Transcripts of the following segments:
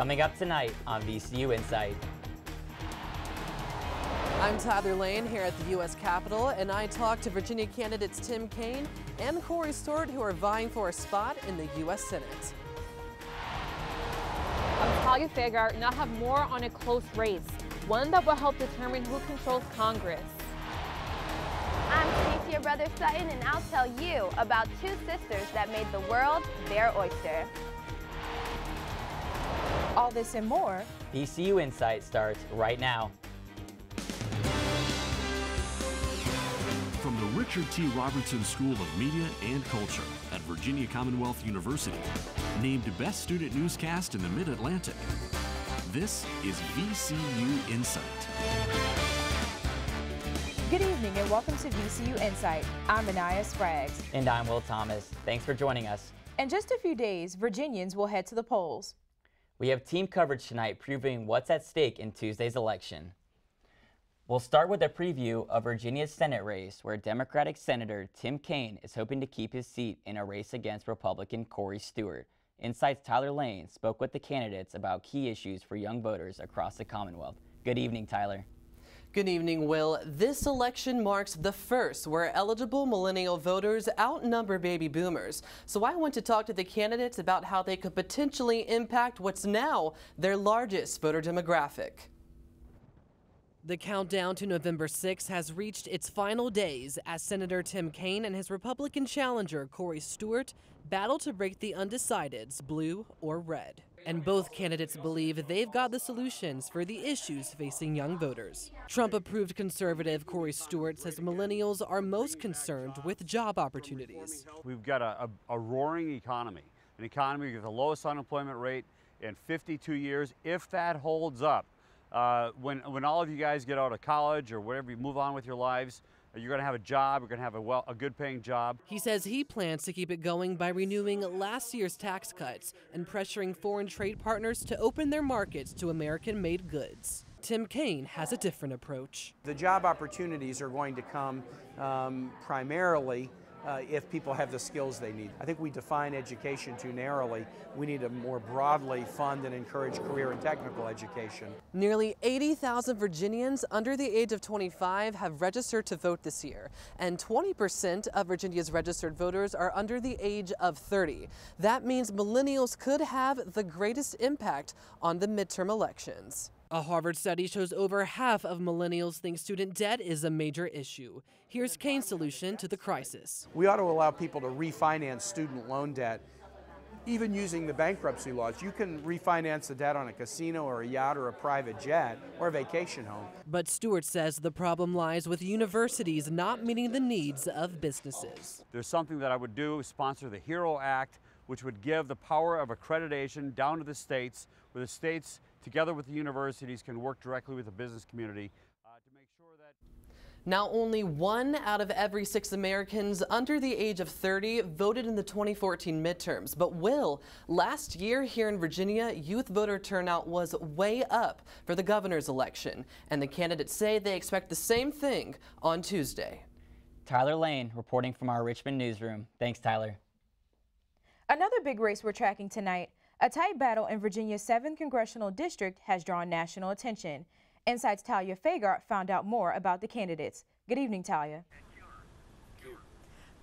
Coming up tonight on VCU InSight. I'm Tyler Lane here at the U.S. Capitol, and I talked to Virginia candidates Tim Kaine and Corey Stewart, who are vying for a spot in the U.S. Senate. Talia Fagar now have more on a close race, one that will help determine who controls Congress. I'm Tacia Brother Sutton, and I'll tell you about two sisters that made the world their oyster. All this and more. VCU InSight starts right now. From the Richard T. Robertson School of Media and Culture at Virginia Commonwealth University, named Best Student Newscast in the Mid-Atlantic, this is VCU InSight. Good evening and welcome to VCU InSight. I'm Anaya Spraggs. And I'm Will Thomas. Thanks for joining us. In just a few days, Virginians will head to the polls. We have team coverage tonight previewing what's at stake in Tuesday's election. We'll start with a preview of Virginia's Senate race, where Democratic Senator Tim Kaine is hoping to keep his seat in a race against Republican Corey Stewart. InSight's Tyler Lane spoke with the candidates about key issues for young voters across the Commonwealth. Good evening, Tyler. Good evening, Will. This election marks the first where eligible millennial voters outnumber baby boomers. So I want to talk to the candidates about how they could potentially impact what's now their largest voter demographic. The countdown to November 6 has reached its final days as Senator Tim Kaine and his Republican challenger Corey Stewart battle to break the undecideds, blue or red. And both candidates believe they've got the solutions for the issues facing young voters. Trump-approved conservative Corey Stewart says millennials are most concerned with job opportunities. We've got a roaring economy, an economy with the lowest unemployment rate in 52 years, if that holds up. When all of you guys get out of college or whatever, you move on with your lives, you're going to have a job, you're going to have a good paying job. He says he plans to keep it going by renewing last year's tax cuts and pressuring foreign trade partners to open their markets to American-made goods. Tim Kaine has a different approach. The job opportunities are going to come primarily if people have the skills they need. I think we define education too narrowly. We need to more broadly fund and encourage career and technical education. Nearly 80,000 Virginians under the age of 25 have registered to vote this year, and 20% of Virginia's registered voters are under the age of 30. That means millennials could have the greatest impact on the midterm elections. A Harvard study shows over half of millennials think student debt is a major issue. Here's Kaine's solution to the crisis. We ought to allow people to refinance student loan debt, even using the bankruptcy laws. You can refinance the debt on a casino or a yacht or a private jet or a vacation home. But Stewart says the problem lies with universities not meeting the needs of businesses. There's something that I would do, sponsor the HERO Act, which would give the power of accreditation down to the states, where the states together with the universities can work directly with the business community to make sure that... Now, only 1 out of every 6 Americans under the age of 30 voted in the 2014 midterms. But last year here in Virginia, youth voter turnout was way up for the governor's election. And the candidates say they expect the same thing on Tuesday. Tyler Lane reporting from our Richmond newsroom. Thanks, Tyler. Another big race we're tracking tonight. A tight battle in Virginia's 7th Congressional District has drawn national attention. InSight's Talia Fagar found out more about the candidates. Good evening, Talia.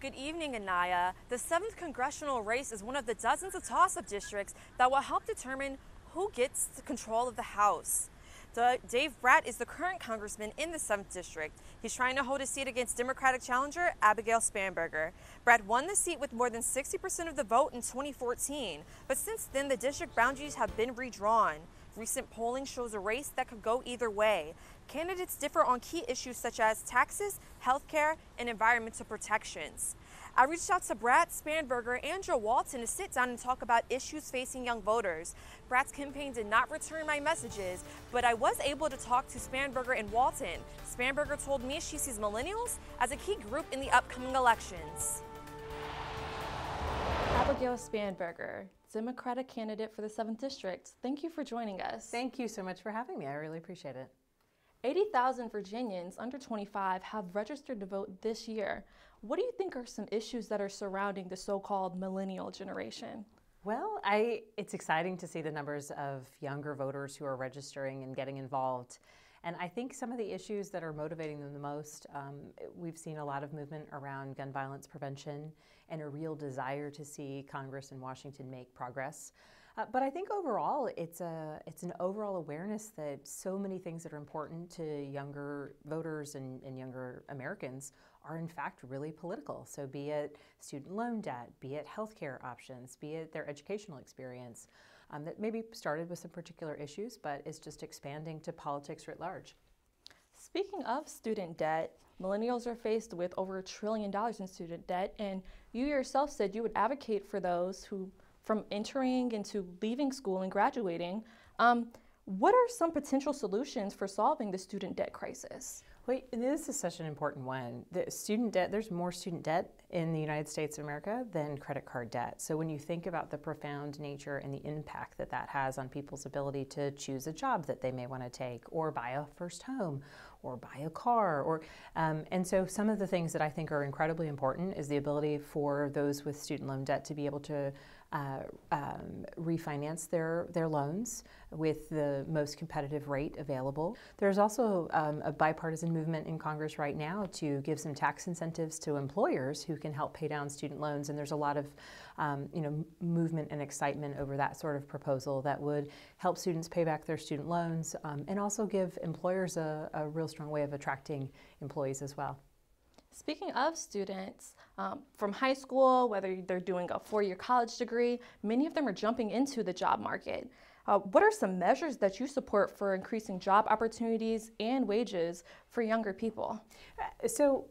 Good evening, Anaya. The 7th Congressional race is one of the dozens of toss-up districts that will help determine who gets control of the House. Dave Bratt is the current congressman in the 7th District. He's trying to hold his seat against Democratic challenger Abigail Spanberger. Bratt won the seat with more than 60% of the vote in 2014, but since then the district boundaries have been redrawn. Recent polling shows a race that could go either way. Candidates differ on key issues such as taxes, healthcare, and environmental protections. I reached out to Bratt, Spanberger, and Joe Walton to sit down and talk about issues facing young voters. Bratt's campaign did not return my messages, but I was able to talk to Spanberger and Walton. Spanberger told me she sees millennials as a key group in the upcoming elections. Abigail Spanberger, Democratic candidate for the 7th District. Thank you for joining us. Thank you so much for having me. I really appreciate it. 80,000 Virginians under 25 have registered to vote this year. What do you think are some issues that are surrounding the so-called millennial generation? Well, it's exciting to see the numbers of younger voters who are registering and getting involved. And I think some of the issues that are motivating them the most, we've seen a lot of movement around gun violence prevention and a real desire to see Congress and Washington make progress. But I think overall, it's an overall awareness that so many things that are important to younger voters and younger Americans are in fact really political. So be it student loan debt, be it healthcare options, be it their educational experience, that maybe started with some particular issues, but is just expanding to politics writ large. Speaking of student debt, millennials are faced with over $1 trillion in student debt, and you yourself said you would advocate for those who, from entering into leaving school and graduating. What are some potential solutions for solving the student debt crisis? Well, this is such an important one. The student debt, there's more student debt in the United States of America than credit card debt. So when you think about the profound nature and the impact that that has on people's ability to choose a job that they may want to take, or buy a first home, or buy a car, and so some of the things that I think are incredibly important is the ability for those with student loan debt to be able to refinance their loans with the most competitive rate available. There's also a bipartisan movement in Congress right now to give some tax incentives to employers who can help pay down student loans, and there's a lot of movement and excitement over that sort of proposal that would help students pay back their student loans and also give employers a real strong way of attracting employees as well. Speaking of students, from high school, whether they're doing a four-year college degree, many of them are jumping into the job market. What are some measures that you support for increasing job opportunities and wages for younger people? So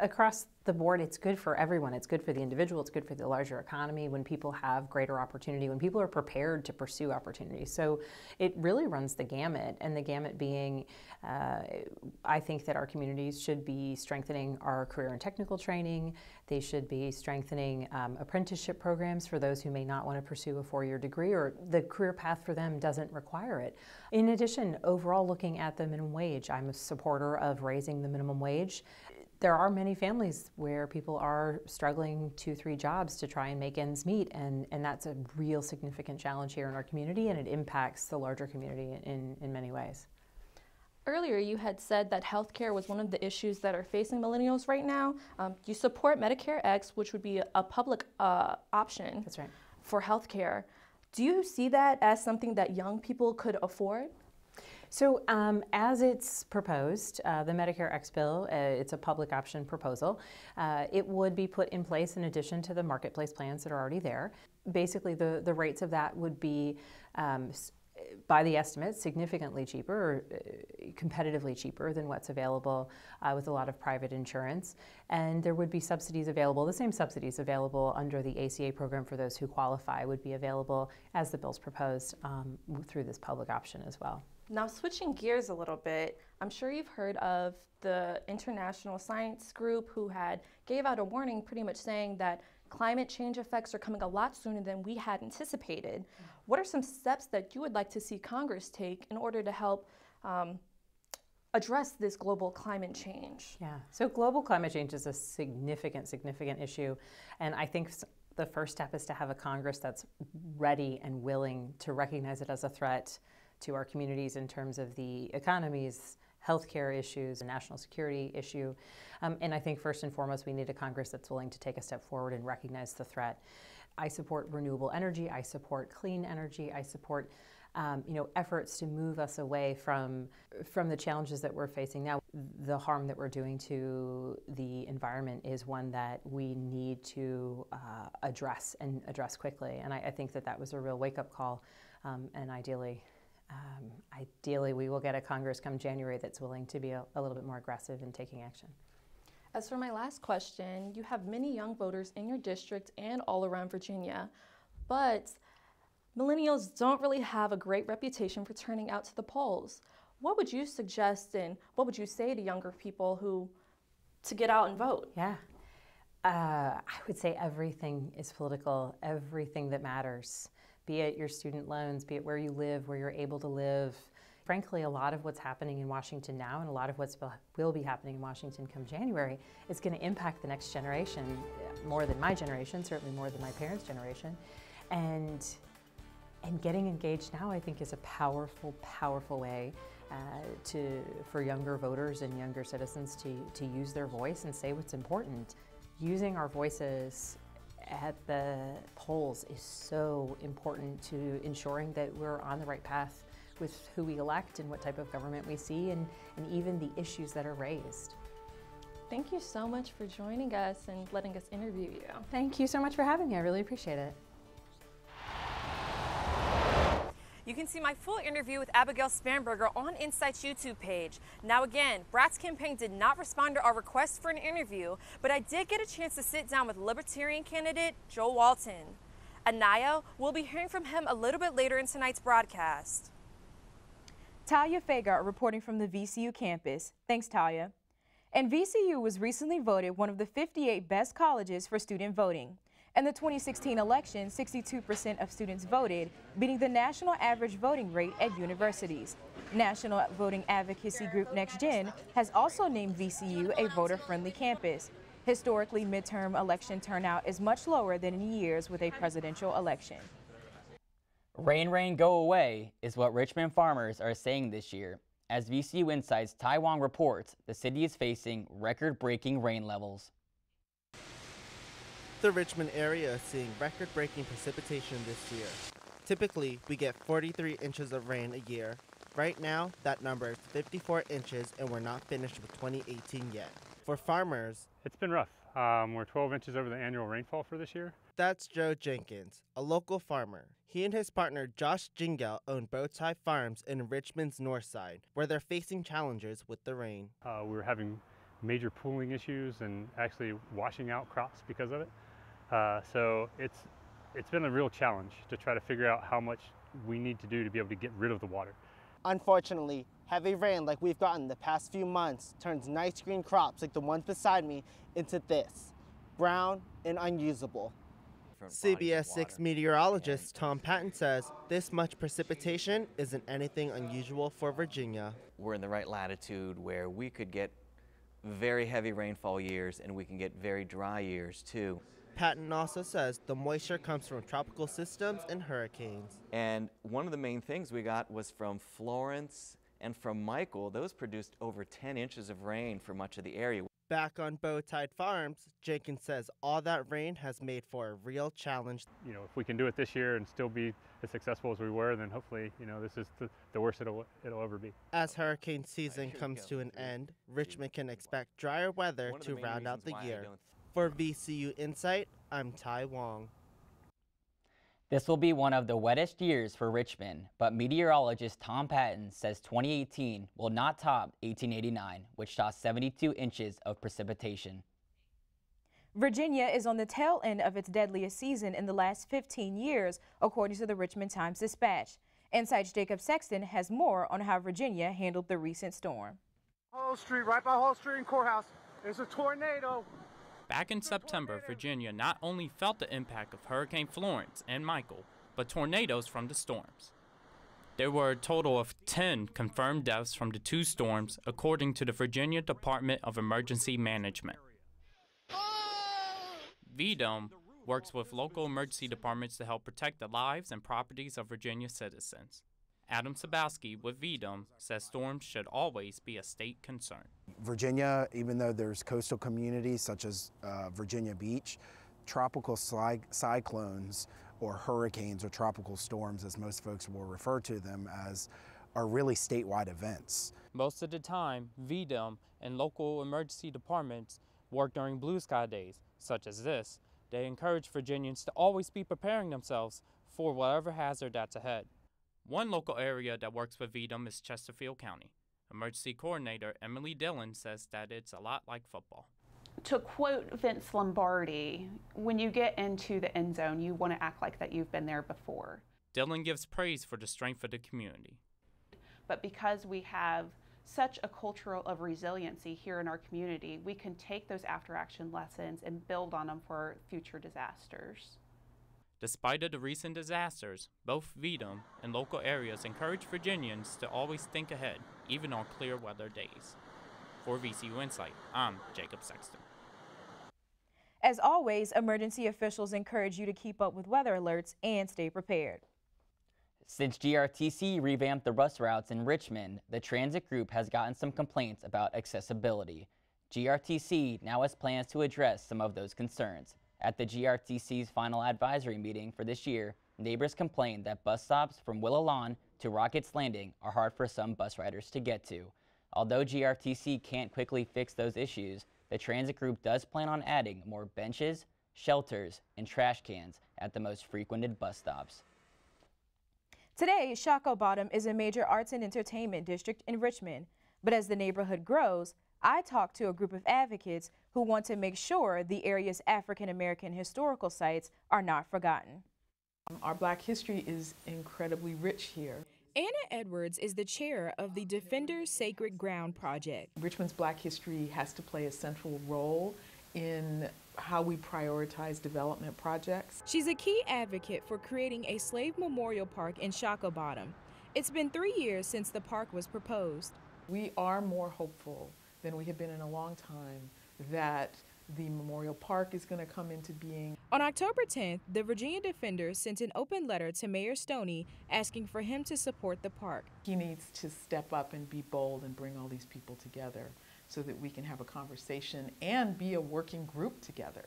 across the board, it's good for everyone. It's good for the individual. It's good for the larger economy when people have greater opportunity, when people are prepared to pursue opportunities. So it really runs the gamut, and the gamut being, I think that our communities should be strengthening our career and technical training. They should be strengthening apprenticeship programs for those who may not want to pursue a four-year degree or the career path for them doesn't require it. In addition, overall looking at the minimum wage, I'm a supporter of raising the minimum wage. There are many families where people are struggling 2-3 jobs to try and make ends meet, and that's a real significant challenge here in our community, and it impacts the larger community in many ways. Earlier, you had said that healthcare was one of the issues that are facing millennials right now. You support Medicare X, which would be a public option. That's right. For healthcare. Do you see that as something that young people could afford? So as it's proposed, the Medicare X bill, it's a public option proposal. It would be put in place in addition to the marketplace plans that are already there. Basically, the rates of that would be, by the estimates, significantly cheaper, or competitively cheaper than what's available with a lot of private insurance. And there would be subsidies available, the same subsidies available under the ACA program for those who qualify would be available as the bill's proposed through this public option as well. Now, switching gears a little bit, I'm sure you've heard of the International Science Group who gave out a warning pretty much saying that climate change effects are coming a lot sooner than we had anticipated. What are some steps that you would like to see Congress take in order to help address this global climate change? Yeah, so global climate change is a significant issue, and I think the first step is to have a Congress that's ready and willing to recognize it as a threat to our communities in terms of the economies, healthcare issues, a national security issue. And I think first and foremost, we need a Congress that's willing to take a step forward and recognize the threat. I support renewable energy, I support clean energy, I support efforts to move us away from the challenges that we're facing now. The harm that we're doing to the environment is one that we need to address quickly. And I think that was a real wake-up call, and ideally we will get a Congress come January that's willing to be a little bit more aggressive in taking action. As for my last question, you have many young voters in your district and all around Virginia, but millennials don't really have a great reputation for turning out to the polls. What would you suggest and what would you say to younger people to get out and vote? Yeah, I would say everything is political, everything that matters. Be it your student loans, be it where you live, where you're able to live. Frankly, a lot of what's happening in Washington now and a lot of what will be happening in Washington come January is going to impact the next generation more than my generation, certainly more than my parents' generation. And getting engaged now, I think, is a powerful, powerful way for younger voters and younger citizens to use their voice and say what's important. Using our voices at the polls is so important to ensuring that we're on the right path with who we elect and what type of government we see, and even the issues that are raised. Thank you so much for joining us and letting us interview you. Thank you so much for having me. I really appreciate it. You can see my full interview with Abigail Spanberger on InSight's YouTube page. Now again, Bratt's campaign did not respond to our request for an interview, but I did get a chance to sit down with Libertarian candidate Joe Walton. Anaya will be hearing from him a little bit later in tonight's broadcast. Talia Fagart reporting from the VCU campus. Thanks, Talia. And VCU was recently voted one of the 58 best colleges for student voting. In the 2016 election, 62% of students voted, beating the national average voting rate at universities. National voting advocacy group NextGen has also named VCU a voter-friendly campus. Historically, midterm election turnout is much lower than in years with a presidential election. Rain, rain, go away is what Richmond farmers are saying this year. As VCU InSight's Tai Wong reports, the city is facing record-breaking rain levels. The Richmond area is seeing record-breaking precipitation this year. Typically, we get 43 inches of rain a year. Right now, that number is 54 inches, and we're not finished with 2018 yet. For farmers, it's been rough. We're 12 inches over the annual rainfall for this year. That's Joe Jenkins, a local farmer. He and his partner Josh Jingel own Bowtie Farms in Richmond's north side, where they're facing challenges with the rain. We're having major pooling issues and actually washing out crops because of it. So it's been a real challenge to try to figure out how much we need to do to be able to get rid of the water. Unfortunately, heavy rain like we've gotten the past few months turns nice green crops like the ones beside me into this, brown and unusable. CBS 6 meteorologist Tom Patton says this much precipitation isn't anything unusual for Virginia. We're in the right latitude where we could get very heavy rainfall years and we can get very dry years too. Patton also says the moisture comes from tropical systems and hurricanes. And one of the main things we got was from Florence and from Michael. Those produced over 10 inches of rain for much of the area. Back on Bowtie Farms, Jenkins says all that rain has made for a real challenge. You know, if we can do it this year and still be as successful as we were, then hopefully, you know, this is the worst it'll ever be. As hurricane season comes to an end, Richmond can expect drier weather to round out the year. For VCU InSight, I'm Tai Wong. This will be one of the wettest years for Richmond, but meteorologist Tom Patton says 2018 will not top 1889, which saw 72 inches of precipitation. Virginia is on the tail end of its deadliest season in the last 15 years, according to the Richmond Times-Dispatch. InSight's Jacob Sexton has more on how Virginia handled the recent storm. Hull Street, right by Hull Street and Courthouse, there's a tornado. Back in September, Virginia not only felt the impact of Hurricane Florence and Michael, but tornadoes from the storms. There were a total of 10 confirmed deaths from the two storms, according to the Virginia Department of Emergency Management. VDOM works with local emergency departments to help protect the lives and properties of Virginia citizens. Adam Sabowski with VDOM says storms should always be a state concern. Virginia, even though there's coastal communities such as Virginia Beach, tropical cyclones or hurricanes or tropical storms, as most folks will refer to them as, are really statewide events. Most of the time, VDOM and local emergency departments work during blue sky days, such as this. They encourage Virginians to always be preparing themselves for whatever hazard that's ahead. One local area that works with VDOM is Chesterfield County. Emergency Coordinator Emily Dillon says that it's a lot like football. To quote Vince Lombardi, when you get into the end zone, you want to act like that you've been there before. Dillon gives praise for the strength of the community. But because we have such a culture of resiliency here in our community, we can take those after-action lessons and build on them for future disasters. Despite the recent disasters, both VDOM and local areas encourage Virginians to always think ahead, even on clear weather days. For VCU InSight, I'm Jacob Sexton. As always, emergency officials encourage you to keep up with weather alerts and stay prepared. Since GRTC revamped the bus routes in Richmond, the transit group has gotten some complaints about accessibility. GRTC now has plans to address some of those concerns. At the GRTC's final advisory meeting for this year, neighbors complained that bus stops from Willow Lawn to Rockets Landing are hard for some bus riders to get to. Although GRTC can't quickly fix those issues, the transit group does plan on adding more benches, shelters, and trash cans at the most frequented bus stops. Today, Shockoe Bottom is a major arts and entertainment district in Richmond, but as the neighborhood grows, I talked to a group of advocates who want to make sure the area's African American historical sites are not forgotten. Our Black history is incredibly rich here. Anna Edwards is the chair of the Defenders Sacred Ground Project. Richmond's Black history has to play a central role in how we prioritize development projects. She's a key advocate for creating a slave memorial park in Shockoe Bottom. It's been 3 years since the park was proposed. We are more hopeful than we have been in a long time that the memorial park is going to come into being. On October 10th, the Virginia Defenders sent an open letter to Mayor Stoney asking for him to support the park. He needs to step up and be bold and bring all these people together so that we can have a conversation and be a working group together.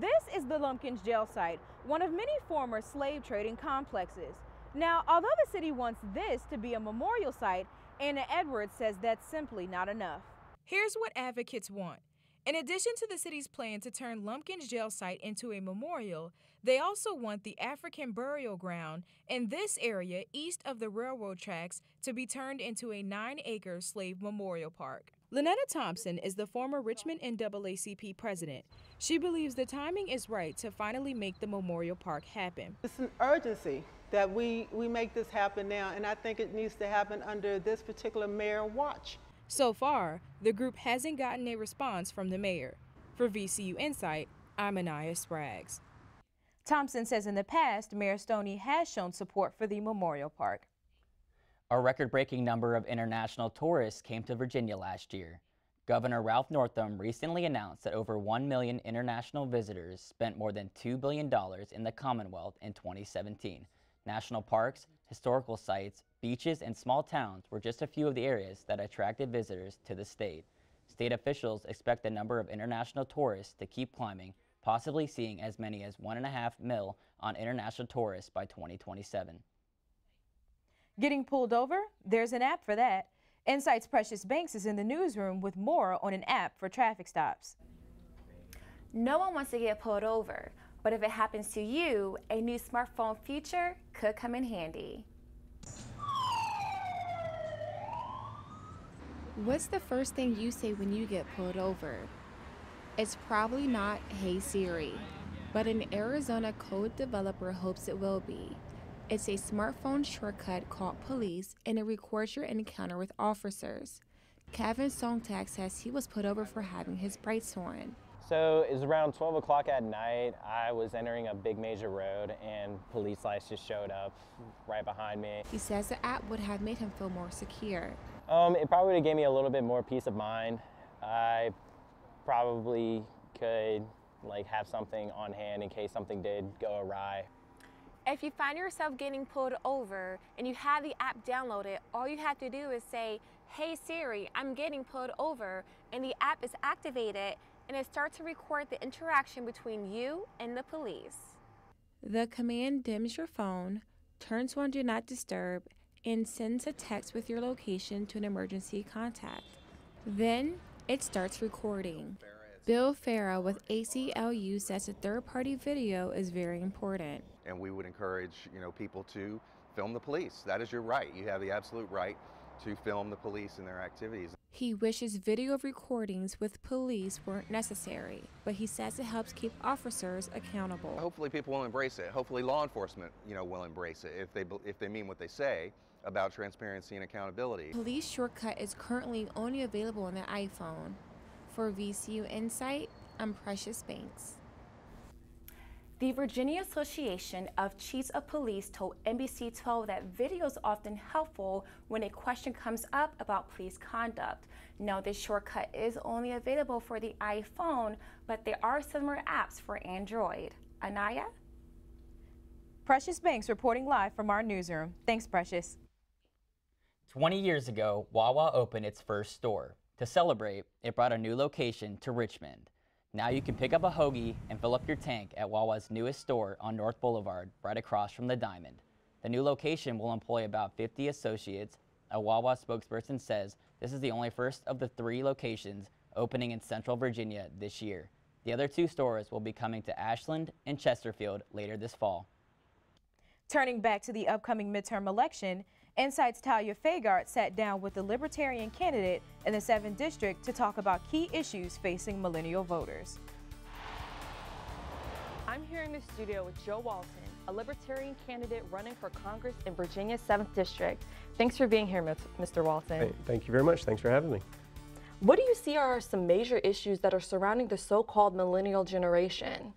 This is the Lumpkins jail site, one of many former slave trading complexes. Now, although the city wants this to be a memorial site, Anna Edwards says that's simply not enough. Here's what advocates want. In addition to the city's plan to turn Lumpkins jail site into a memorial, they also want the African burial ground in this area east of the railroad tracks to be turned into a 9-acre slave memorial park. Lynetta Thompson is the former Richmond NAACP president. She believes the timing is right to finally make the memorial park happen. It's an urgency that we make this happen now, and I think it needs to happen under this particular mayor watch. So far, the group hasn't gotten a response from the mayor. For VCU InSight, I'm Anaya Spraggs. Thompson says in the past, Mayor Stoney has shown support for the memorial park. A record-breaking number of international tourists came to Virginia last year. Governor Ralph Northam recently announced that over 1 million international visitors spent more than $2 billion in the Commonwealth in 2017. National parks, historical sites, beaches, and small towns were just a few of the areas that attracted visitors to the state. State officials expect the number of international tourists to keep climbing, possibly seeing as many as 1.5 million on international tourists by 2027. Getting pulled over? There's an app for that. InSight's Precious Banks is in the newsroom with more on an app for traffic stops. No one wants to get pulled over, but if it happens to you, a new smartphone feature could come in handy. What's the first thing you say when you get pulled over? It's probably not "Hey Siri," but an Arizona code developer hopes it will be. It's a smartphone shortcut called Police, and it records your encounter with officers. Kevin Sontag says he was put over for having his brights on. So it was around 12 o'clock at night. I was entering a big major road and police lights just showed up right behind me. He says the app would have made him feel more secure. It probably would have gave me a little bit more peace of mind. I probably could have something on hand in case something did go awry. If you find yourself getting pulled over and you have the app downloaded, all you have to do is say, "Hey Siri, I'm getting pulled over," and the app is activated and it starts to record the interaction between you and the police. The command dims your phone, turns on Do Not Disturb, and sends a text with your location to an emergency contact. Then it starts recording. Bill Farah with ACLU says a third-party video is very important. And we would encourage, people to film the police. That is your right. You have the absolute right to film the police and their activities. He wishes video recordings with police weren't necessary, but he says it helps keep officers accountable. Hopefully people will embrace it. Hopefully law enforcement, will embrace it if they mean what they say about transparency and accountability. Police Shortcut is currently only available on the iPhone. For VCU InSight, I'm Precious Banks. The Virginia Association of Chiefs of Police told NBC 12 that video is often helpful when a question comes up about police conduct. Now, this shortcut is only available for the iPhone, but there are similar apps for Android. Anaya? Precious Banks reporting live from our newsroom. Thanks, Precious. 20 years ago, Wawa opened its first store. To celebrate, it brought a new location to Richmond. Now you can pick up a hoagie and fill up your tank at Wawa's newest store on North Boulevard, right across from the Diamond. The new location will employ about 50 associates. A Wawa spokesperson says this is the only first of the 3 locations opening in Central Virginia this year. The other 2 stores will be coming to Ashland and Chesterfield later this fall. Turning back to the upcoming midterm election, InSight's Talia Fagart sat down with the Libertarian candidate in the 7th District to talk about key issues facing millennial voters. I'm here in the studio with Joe Walton, a Libertarian candidate running for Congress in Virginia's 7th District. Thanks for being here, Mr. Walton. Hey, thank you very much. Thanks for having me. What do you see are some major issues that are surrounding the so-called millennial generation?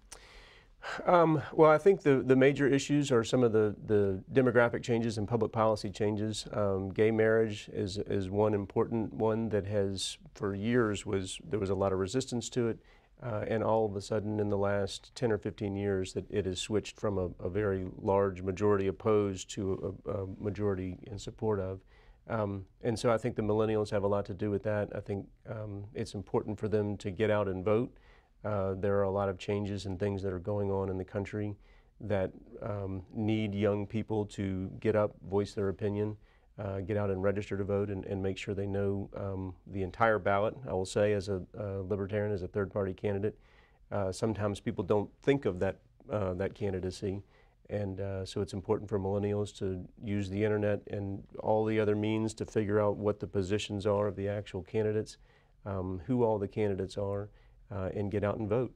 Well, I think the major issues are some of the demographic changes and public policy changes. Gay marriage is one important one that has, for years, there was a lot of resistance to it, and all of a sudden in the last 10 or 15 years that it has switched from a very large majority opposed to a majority in support of. And so I think the millennials have a lot to do with that. I think it's important for them to get out and vote. There are a lot of changes and things that are going on in the country that need young people to get up, voice their opinion, get out and register to vote and make sure they know the entire ballot. I will say, as a Libertarian, as a third-party candidate, sometimes people don't think of that, that candidacy. And so it's important for millennials to use the internet and all the other means to figure out what the positions are of the actual candidates, who all the candidates are, and get out and vote.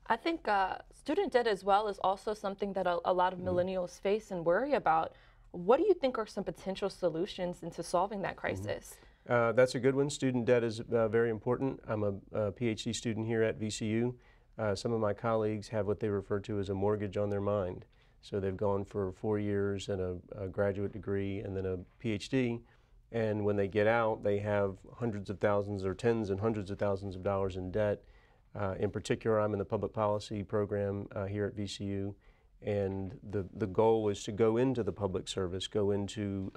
I think student debt as well is also something that a lot of millennials face and worry about. What do you think are some potential solutions into solving that crisis? That's a good one. Student debt is very important. I'm a PhD student here at VCU. Some of my colleagues have what they refer to as a mortgage on their mind. So they've gone for 4 years and a graduate degree and then a PhD. And when they get out, they have hundreds of thousands or tens and hundreds of thousands of dollars in debt. In particular, I'm in the public policy program here at VCU, and the goal is to go into the public service, go into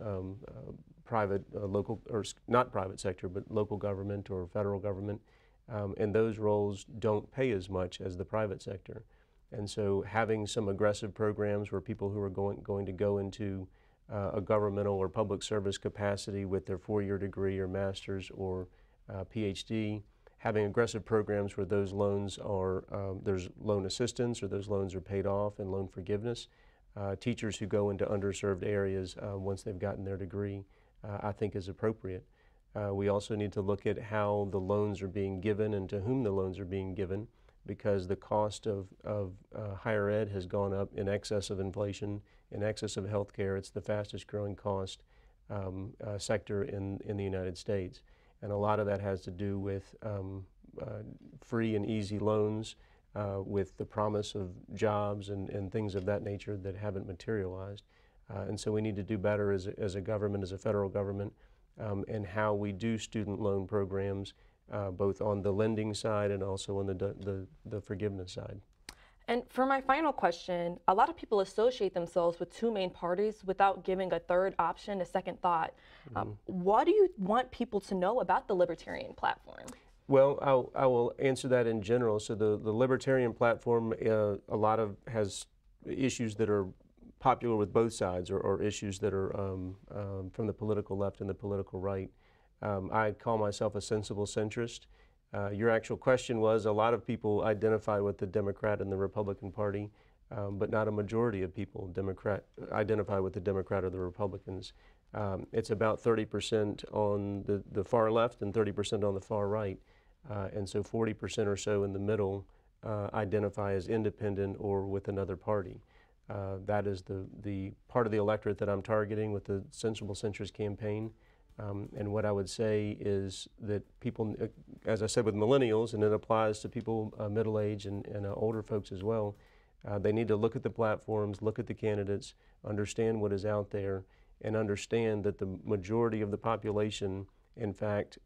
private, local, or not private sector, but local government or federal government, and those roles don't pay as much as the private sector. And so having some aggressive programs where people who are going to go into a governmental or public service capacity with their 4-year degree or master's or PhD, having aggressive programs where those loans are, there's loan assistance or those loans are paid off and loan forgiveness. Teachers who go into underserved areas once they've gotten their degree, I think is appropriate. We also need to look at how the loans are being given and to whom the loans are being given, because the cost of higher ed has gone up in excess of inflation, in excess of health care. It's the fastest growing cost sector in the United States. And a lot of that has to do with free and easy loans with the promise of jobs and things of that nature that haven't materialized. And so we need to do better as a government, as a federal government, in how we do student loan programs, both on the lending side and also on the forgiveness side. And for my final question, a lot of people associate themselves with 2 main parties without giving a third option a second thought. What do you want people to know about the Libertarian platform? Well, I will answer that in general. So the Libertarian platform, a lot of has issues that are popular with both sides, or issues that are from the political left and the political right. I call myself a sensible centrist. Your actual question was, a lot of people identify with the Democrat and the Republican Party, but not a majority of people identify with the Democrat or the Republicans. It's about 30% on the far left and 30% on the far right. And so 40% or so in the middle identify as independent or with another party. That is the part of the electorate that I'm targeting with the Sensible Centrist campaign. And what I would say is that people, as I said with millennials, and it applies to people middle-aged and older folks as well, They need to look at the platforms, look at the candidates, understand what is out there, and understand that the majority of the population, in fact,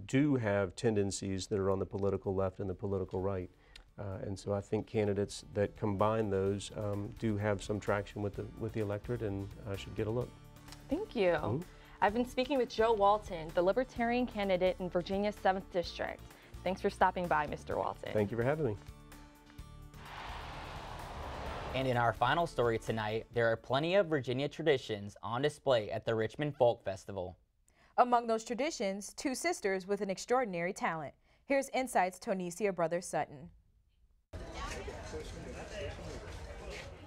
do have tendencies that are on the political left and the political right. And so I think candidates that combine those do have some traction with the electorate and should get a look. Thank you. I've been speaking with Joe Walton, the Libertarian candidate in Virginia's 7th District. Thanks for stopping by, Mr. Walton. Thank you for having me. And in our final story tonight, there are plenty of Virginia traditions on display at the Richmond Folk Festival. Among those traditions, two sisters with an extraordinary talent. Here's InSight's Tonesia Brother Sutton.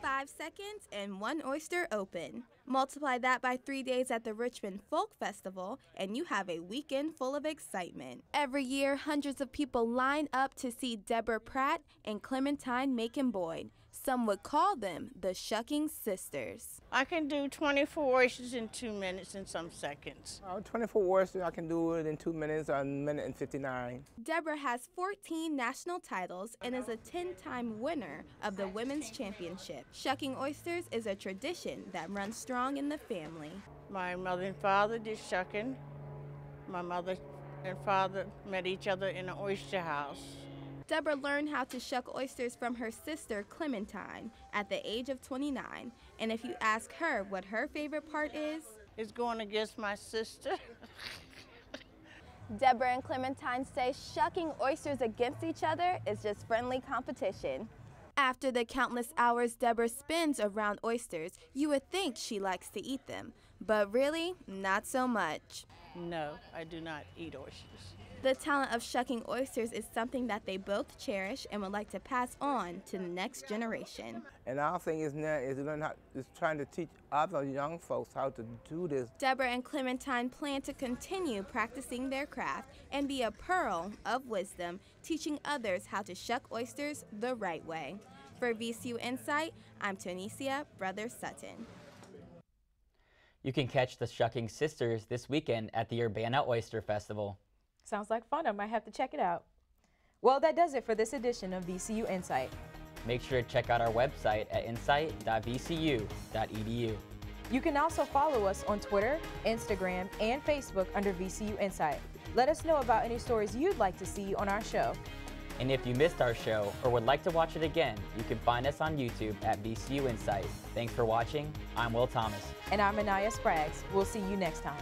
5 seconds and 1 oyster open. Multiply that by 3 days at the Richmond Folk Festival and you have a weekend full of excitement. Every year, hundreds of people line up to see Deborah Pratt and Clementine Macon Boyd. Some would call them the Shucking Sisters. I can do 24 oysters in 2 minutes and some seconds. 24 oysters, I can do it in 2 minutes, a minute and 59. Deborah has 14 national titles and is a 10-time winner of the Women's Championship. Shucking oysters is a tradition that runs strong in the family. My mother and father did shucking. My mother and father met each other in an oyster house. Deborah learned how to shuck oysters from her sister Clementine at the age of 29. And if you ask her what her favorite part is, it's going against my sister. Deborah and Clementine say shucking oysters against each other is just friendly competition. After the countless hours Deborah spends around oysters, you would think she likes to eat them. But really, not so much. No, I do not eat oysters. The talent of shucking oysters is something that they both cherish and would like to pass on to the next generation. And our thing is now is trying to teach other young folks how to do this. Deborah and Clementine plan to continue practicing their craft and be a pearl of wisdom, teaching others how to shuck oysters the right way. For VCU InSight, I'm Tonesia Brother Sutton. You can catch the Shucking Sisters this weekend at the Urbana Oyster Festival. Sounds like fun. I might have to check it out. Well, that does it for this edition of VCU InSight. Make sure to check out our website at insight.vcu.edu. You can also follow us on Twitter, Instagram, and Facebook under VCU InSight. Let us know about any stories you'd like to see on our show. And if you missed our show or would like to watch it again, you can find us on YouTube at VCU InSight. Thanks for watching. I'm Will Thomas. And I'm Anaya Spraggs. We'll see you next time.